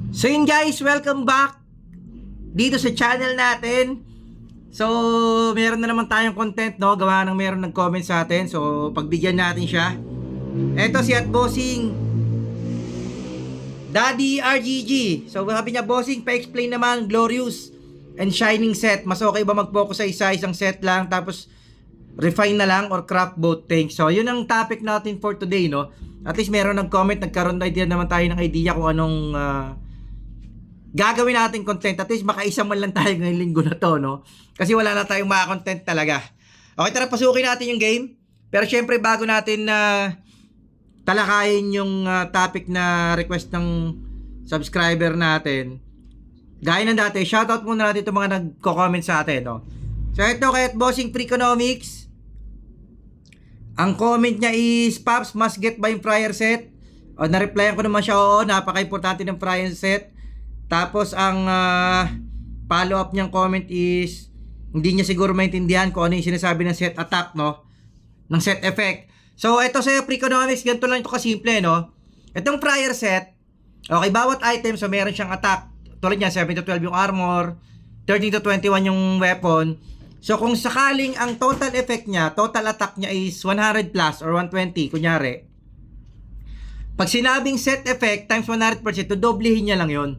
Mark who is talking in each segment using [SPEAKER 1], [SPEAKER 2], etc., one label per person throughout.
[SPEAKER 1] So yun guys, welcome back dito sa channel natin. So meron na naman tayong content, no? Gawa ng meron nag-comment sa atin. So pagbigyan natin siya. Eto si Bossing Daddy RGG. So sabi niya, Bossing, pa-explain naman glorious and shining set. Mas okay ba mag-focus sa isang set lang tapos refine na lang or craft both things? So yun ang topic natin for today, no? At least meron nag-comment, nagkaroon na idea naman tayo ng idea kung anong gagawin natin content. At least makaisa man lang tayo ngayong linggo na to, no? Kasi wala na tayong mga content talaga. Okay, tara, pasukin natin yung game. Pero syempre, bago natin talakayin yung topic na request ng subscriber natin, gaya ng dati, shoutout muna natin itong mga nagko-comment sa atin, no? So ito kay Bossing Freakonomics, ang comment niya is, Paps, must get ba yung prior set? O, na-replyan ko naman siya, oo, napaka-importante ng prior set. Tapos ang follow-up niyang comment is, hindi niya siguro maintindihan kung ano yung sinasabi ng set attack, no? Ng set effect. So ito sa Freakonomics, ganito lang ito kasimple, no? Itong prior set, okay, bawat item, so meron siyang attack. Tulad niya, 7 to 12 yung armor, 13 to 21 yung weapon. So kung sakaling ang total effect niya, total attack niya is 100 plus or 120, kunyari, pag sinabing set effect times 100%, dodoblehin niya lang yon.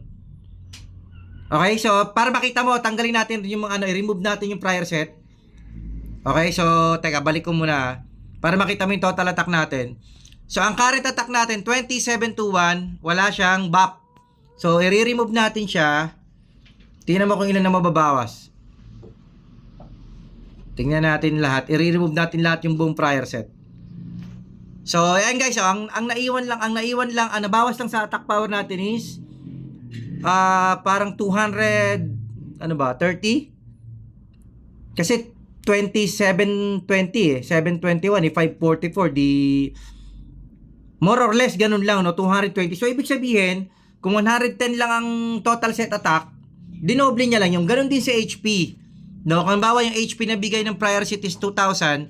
[SPEAKER 1] Okay, so para makita mo, tanggalin natin yung mga i-remove natin yung prior set. Okay, so teka, balik ko muna para makita mo yung total attack natin. So ang current attack natin 2721, wala siyang buff. So i-remove natin siya. Tingnan mo kung ilan na mababawas. Tingnan natin lahat, i-remove natin lahat yung buong prior set. So ayan guys, so, ang naiwan lang, ang nabawas lang sa attack power natin is parang 200 ano ba, 30? Kasi 2720 eh, 721 eh, 544 di more or less ganun lang, no, 220. So ibig sabihin, kung 110 lang ang total set attack, dinoble niya lang yung ganun din sa HP. No, kung bawa yung HP na bigay ng prior set is 2,000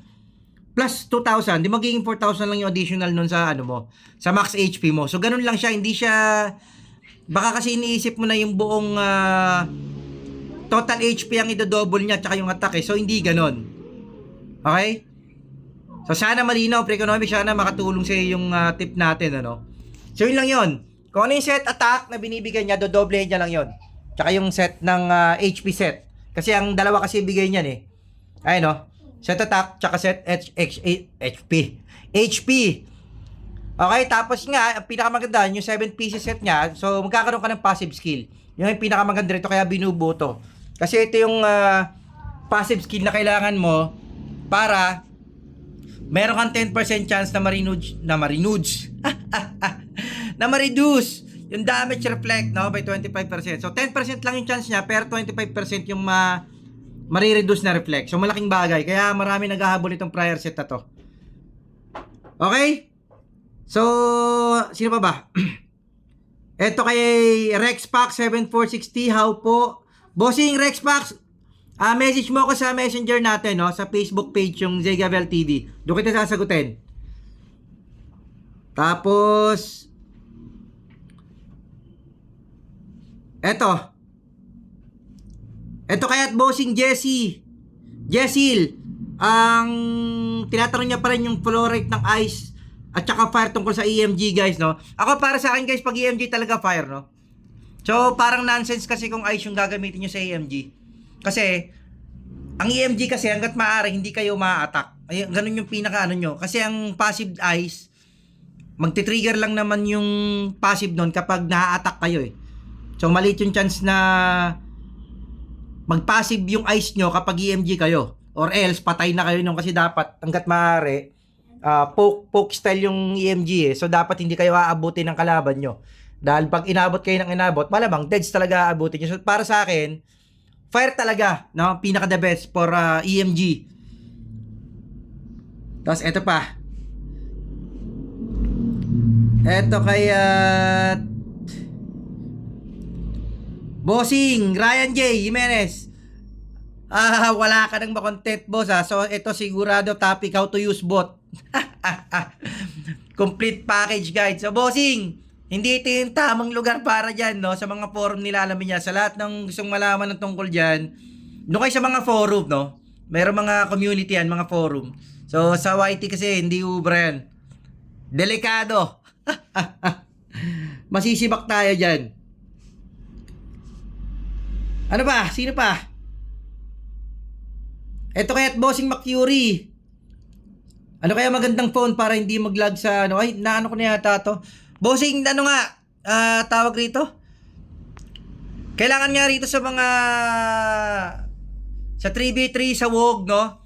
[SPEAKER 1] plus 2,000, di magiging 4,000 lang yung additional nun sa ano mo, sa max HP mo. So ganun lang siya, hindi siya, baka kasi iniisip mo na yung buong total HP ang i-double niya tsaka yung attack eh. So hindi ganun. Okay? So sana malinaw, Freakonomics, sana makatulong sa yung tip natin, ano. So yun lang yun. Kung ano yung set attack na binibigay niya, dodoblehin niya lang yun. Tsaka yung set ng HP set. Kasi ang dalawa kasi bigay niyan eh. Ayun, no? Set attack tsaka set HP. Okay, tapos nga, ang pinakamaganda, yung 7 pieces set niya, so magkakaroon ka ng passive skill. Yung pinakamaganda rito, kaya binubuto. Kasi ito yung passive skill na kailangan mo para meron kang 10% chance na ma-reduce yung damage reflect, no, by 25%. So 10% lang yung chance niya, pero 25% yung ma-reduce na reflect. So malaking bagay, kaya marami naghahabol itong prior set na to. Okay? So sino pa ba? Ito kay Rexpac 7460, how po? Bossing Rexpac, message mo ako sa messenger natin, no, sa Facebook page yung Zegavel TV. Doon kita sasagutin. Tapos Ito kaya Bossing Jessil, ang tinatanong niya pa rin yung flow rate ng ice at saka fire tungkol sa EMG, guys, no? Ako, para sa akin, guys, pag EMG talaga fire, no? So parang nonsense kasi kung ice yung gagamitin niyo sa EMG. Kasi ang EMG kasi hangga't maaari hindi kayo ma-attack. Ay, ganun yung pinaka ano nyo. Kasi ang passive ice, magti-trigger lang naman yung passive nun kapag na-attack kayo eh. So maliit yung chance na mag-passive yung ice nyo kapag EMG kayo. Or else, patay na kayo nung, kasi dapat, hanggat maaari, poke style yung EMG eh. So dapat hindi kayo aabutin ng kalaban nyo. Dahil pag inabot kayo ng inabot, malamang deads talaga aabutin nyo. So para sa akin, fire talaga, no? Pinaka the best for EMG. Tapos eto pa. Eto kaya Bossing Ryan J. Jimenez, wala ka nang makontent, boss, ha? So ito sigurado topic, how to use bot. Complete package guide. So Bossing, hindi ito yung tamang lugar para dyan, no? Sa mga forum nila, alam niya, sa lahat ng gustong malaman ng tungkol dyan, doon kayo sa mga forum, no? Meron mga community yan, mga forum. So, sa YT kasi, hindi ubra yan. Delikado. Masisibak tayo dyan. Ano ba? Sino pa? Eto kaya't Bossing Mercury. Ano kaya magandang phone para hindi mag-lag sa ano? Ay, naano ko na yata to. Bossing, ano nga? Tawag rito? Kailangan nga rito sa mga sa 3B3 sa WOG, no?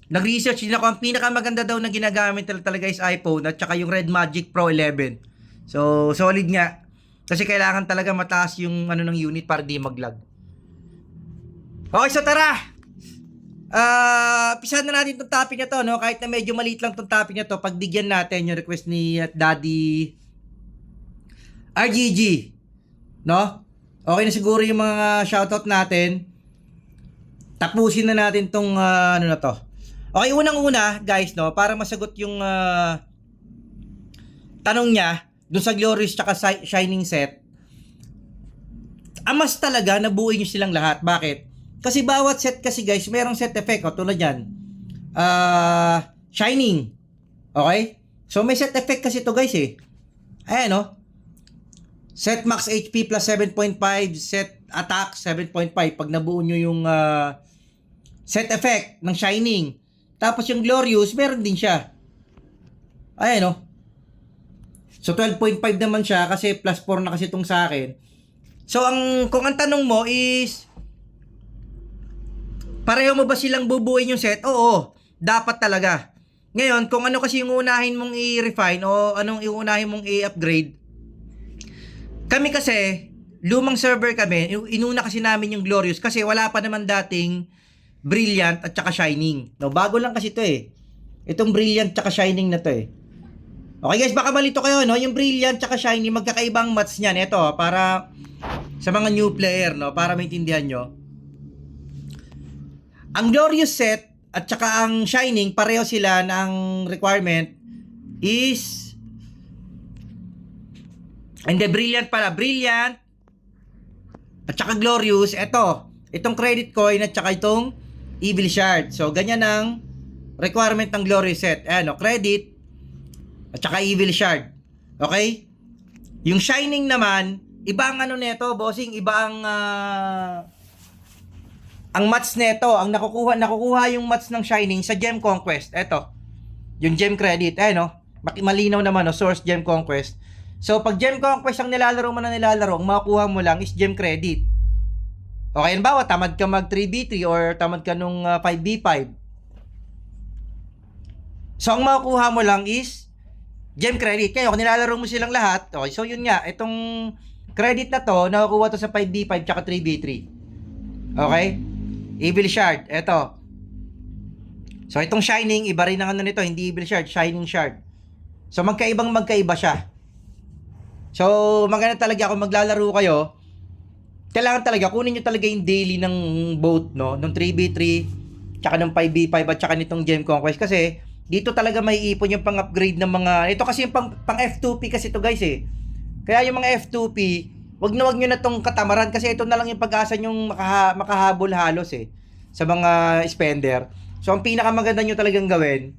[SPEAKER 1] Nag-research din ako. Ang pinakamaganda daw na ginagamit talaga is iPhone at saka yung Red Magic Pro 11. So, solid nga. Kasi kailangan talaga mataas yung ano ng unit para di mag-lag. Okay, so tara! Pisahan na natin itong topic na to, no? Kahit na medyo maliit lang itong topic na to, pagbigyan natin yung request ni Daddy RGG, no? Okay na siguro yung mga shoutout natin. Tapusin na natin itong ano na to. Okay, unang-una, guys, no? Para masagot yung tanong niya dun sa Glorious tsaka Shining set, amas talaga nabuuin nyo silang lahat. Bakit? Kasi bawat set kasi guys, merong set effect. O, tulad yan. Shining. Okay? So, may set effect kasi to guys eh. Ayan o. Set max HP plus 7.5. Set attack 7.5. Pag nabuo nyo yung set effect ng Shining. Tapos yung Glorious, meron din siya. Ayan o. So, 12.5 naman siya kasi plus 4 na kasi itong sa akin. So, kung ang tanong mo is, pareho mo ba silang bubuuin yung set? Oo, dapat talaga. Ngayon, kung ano kasi yung unahin mong i-refine o anong iunahin mong i-upgrade, kami kasi, lumang server kami, inuna kasi namin yung Glorious kasi wala pa naman dating Brilliant at saka Shining. No, bago lang kasi ito eh. Itong Brilliant at saka Shining na to eh. Okay guys, baka malito kayo, no? Yung Brilliant at saka Shining, magkakaibang mats niyan. Ito, para sa mga new player, no? Para maintindihan nyo. Ang Glorious set at saka ang Shining, pareho sila ng requirement is, and the Brilliant pala, Brilliant at saka Glorious, itong credit coin at saka itong Evil Shard. So, ganyan ang requirement ng Glorious set. Ayan, credit at saka Evil Shard. Okay? Yung Shining naman, iba ang ano nito, bossing, iba ang mats nito, ang nakukuha yung mats ng Shining sa Gem Conquest. Ito, yung Gem Credit. Ayan, malinaw naman, source Gem Conquest. So, pag Gem Conquest ang nilalaro mo na nilalaro, ang makukuha mo lang is Gem Credit. Okay, halimbawa, tamad ka mag 3B3 or tamad ka nung 5B5. So, ang makukuha mo lang is Gem Credit. Kaya, kung nilalaro mo silang lahat, okay, so yun nga, itong credit na to, nakukuha to sa 5B5 tsaka 3B3. Okay? Evil Shard, eto. So, itong Shining, iba rin ang ano nito, hindi Evil Shard, Shining Shard. So, magkaiba siya. So, maganda talaga kung maglalaro kayo, kailangan talaga, kunin nyo talaga yung daily ng both, no? Ng 3B3, tsaka ng 5B5, at tsaka nitong Gem Conquest. Kasi, dito talaga may ipon yung pang-upgrade ng mga, ito kasi yung pang F2P kasi ito guys eh. Kaya yung mga F2P, wag nyo na tong katamaran kasi ito na lang yung pag-asa nyong makahabol halos eh sa mga spender. So ang pinakamaganda nyo talagang gawin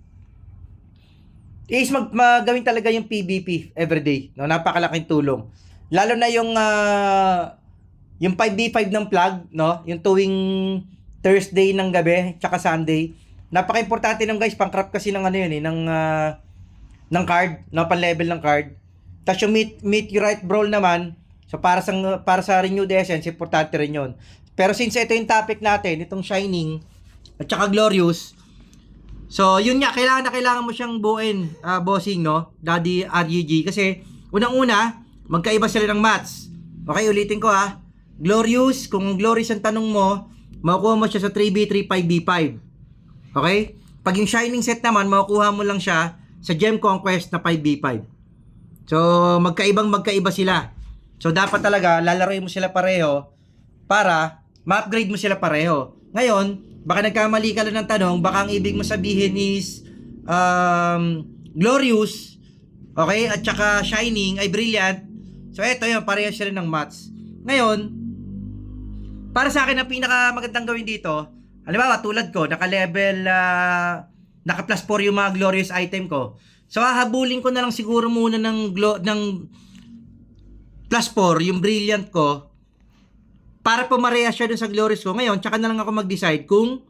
[SPEAKER 1] is gawin talaga yung PVP everyday, no? Napakalaking tulong. Lalo na yung 5v5 ng plug, no? Yung tuwing Thursday ng gabi tsaka Sunday. Napaka-importante nung guys, pang-craft kasi ng ano yun eh, ng card, no? Pan-level ng card. Tapos yung meet your right brawl naman, so para sa renewed essence, importante rin yun. Pero since ito yung topic natin, itong Shining at saka Glorious, so yun nga, kailangan mo siyang buuin, bossing, no? Daddy RGG. Kasi unang-una, magkaiba sila ng mats. Okay, ulitin ko ha. Glorious, kung Glorious ang tanong mo, makukuha mo siya sa 3B3, 5B5. Okay? Pag yung Shining set naman, makukuha mo lang siya sa Gem Conquest na 5B5. So, magkaiba sila. So, dapat talaga, lalaroin mo sila pareho para ma-upgrade mo sila pareho. Ngayon, baka nagkamali ka lang ng tanong, baka ang ibig mo sabihin is Glorious, okay, at saka Shining ay Brilliant, So ito yun, parehas sila ng mats. Ngayon, para sa akin ang pinaka magandang gawin dito, halimbawa tulad ko, naka-level, naka plus 4 yung mga glorious item ko. So hahabulin ko na lang siguro muna ng plus 4, yung brilliant ko, para pumarehas siya dun sa glorious ko. Ngayon, tsaka na lang ako mag-decide kung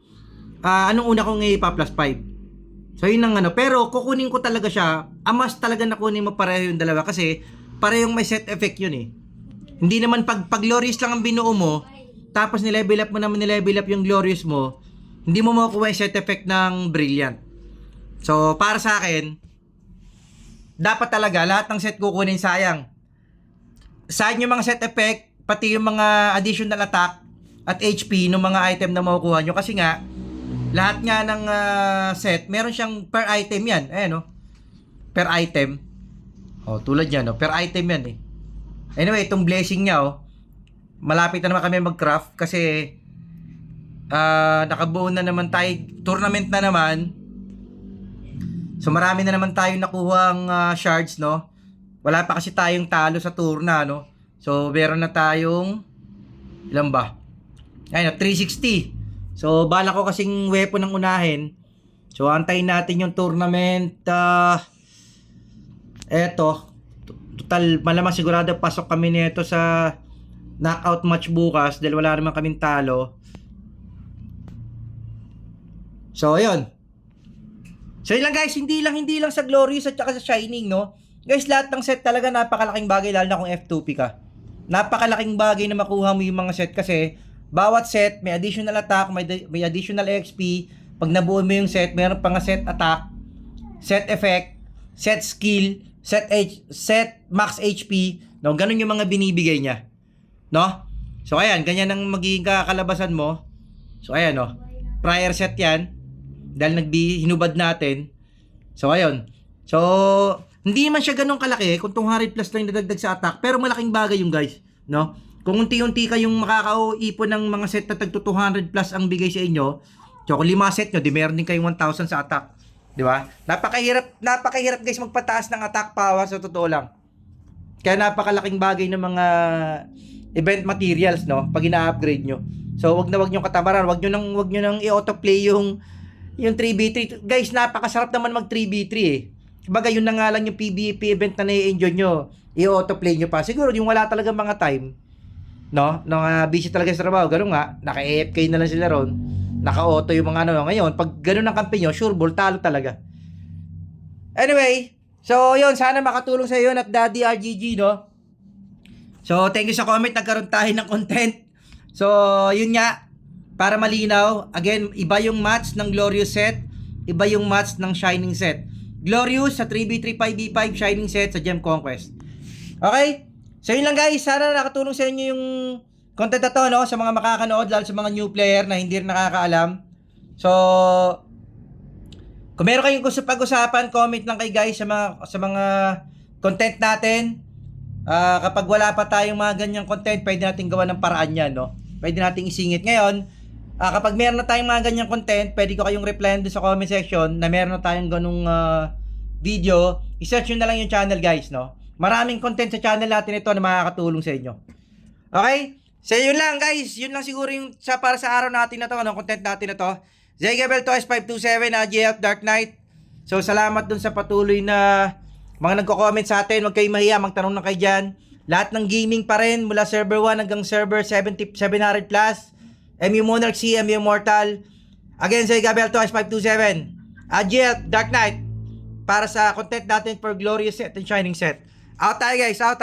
[SPEAKER 1] anong una kong ipa-plus 5. So, yun ang ano. Pero, kukunin ko talaga siya. Amas talaga na kunin mo pareho yung dalawa. Kasi, parehong may set effect yun eh. Hindi naman pag glorious lang ang binuo mo, tapos nilevel up mo naman yung glorious mo, hindi mo makukuha yung set effect ng brilliant. So, para sa akin, dapat talaga, lahat ng set kukunin sayang. Sayang yung mga set effect, pati yung mga additional attack at HP ng mga item na makukuha nyo. Kasi nga, lahat nga ng set, meron siyang per item yan. Ayan, no? Per item. Tulad yan, no? Per item yan, eh. Anyway, itong blessing niya, malapit na naman kami mag-craft kasi nakabuo na naman tayo, tournament na naman. So, marami na naman tayong nakuhang shards, no? Wala pa kasi tayong talo sa turna, no? So, meron na tayong ilan ba? Ayun, 360. So, bala ko kasing weapon ng unahin. So, antayin natin yung tournament. Eto. Total, malamang sigurado pasok kami nito sa knockout match bukas dahil wala naman kaming talo. So, ayun. So, yun lang guys. Hindi lang sa Glorious at saka sa Shining, no? Guys, lahat ng set talaga napakalaking bagay lalo na kung F2P ka. Napakalaking bagay na makuha mo yung mga set kasi bawat set may additional attack, may additional XP. Pag nabuo mo yung set, mayroon pa nga set attack, set effect, set skill, set max HP. No, ganun yung mga binibigay niya. No? So ayan, ganyan ang magiging kakalabasan mo. So ayan, no. Prior set 'yan dahil hinubad natin. So ayun. So hindi man siya ganun kalaki kung 200 plus lang nadagdag sa attack, pero malaking bagay yung guys, no? Kung unti-unti kayong makakaipon ng mga set na tag 200 plus ang bigay sa inyo, so kung 5 set nyo, di meron din kayong 1,000 sa attack, di ba? Napakahirap guys magpataas ng attack power sa totoo lang. Kaya napakalaking bagay ng mga event materials, no? Pag ina-upgrade nyo. So wag nyo katamaran, wag nyo nang i-autoplay yung 3v3. Guys, napakasarap naman mag 3v3 eh. Kumbaga yun na nga lang yung PvP event na nai-enjoy nyo, i-autoplay nyo pa. Siguro yung wala talaga mga time, no? Nung busy talaga sa trabaho, gano'n nga, naka-AFK na lang sila ron, naka-auto yung mga ano. Ngayon, pag gano'n ang kampi nyo, sure ball, talo talaga. Anyway, so yun, sana makatulong sa iyo at Daddy RGG, no? So, thank you sa comment, nagkaroon tayo ng content. So, yun nga, para malinaw, again, iba yung match ng Glorious set, iba yung match ng Shining set. Glorious sa 3v3, 5v5, Shining set sa Gem Conquest. Okay? So yun lang guys, sana nakatulong sa inyo yung content na to, no? Sa mga makakanood, lalo sa mga new player na hindi rin nakakaalam. So, kung meron kayong gusto pag-usapan, comment lang kayo guys sa mga content natin. Kapag wala pa tayong mga ganyang content, pwede natin gawa ng paraan yan, no? Pwede natin isingit. Ngayon, kapag meron na tayong mga ganyang content, pwede ko kayong replyan doon sa comment section na meron na tayong ganung video. I-search nyo na lang yung channel guys, no? Maraming content sa channel natin ito na makakatulong sa inyo. Okay? So yun lang guys, yun lang siguro yung para sa araw natin na to, ano, content natin na to. Zegabel to S527, JF Dark Knight. So salamat dun sa patuloy na mga nagko-comment sa atin. Huwag kayong mahiya, magtanong na kayo dyan. Lahat ng gaming pa rin, mula server 1 hanggang server 700 plus. MU Monarch C, MU Immortal. Again, sa Gabel to S527. JF Dark Knight. Para sa content natin for Glorious set and Shining set. Out tayo guys. Out.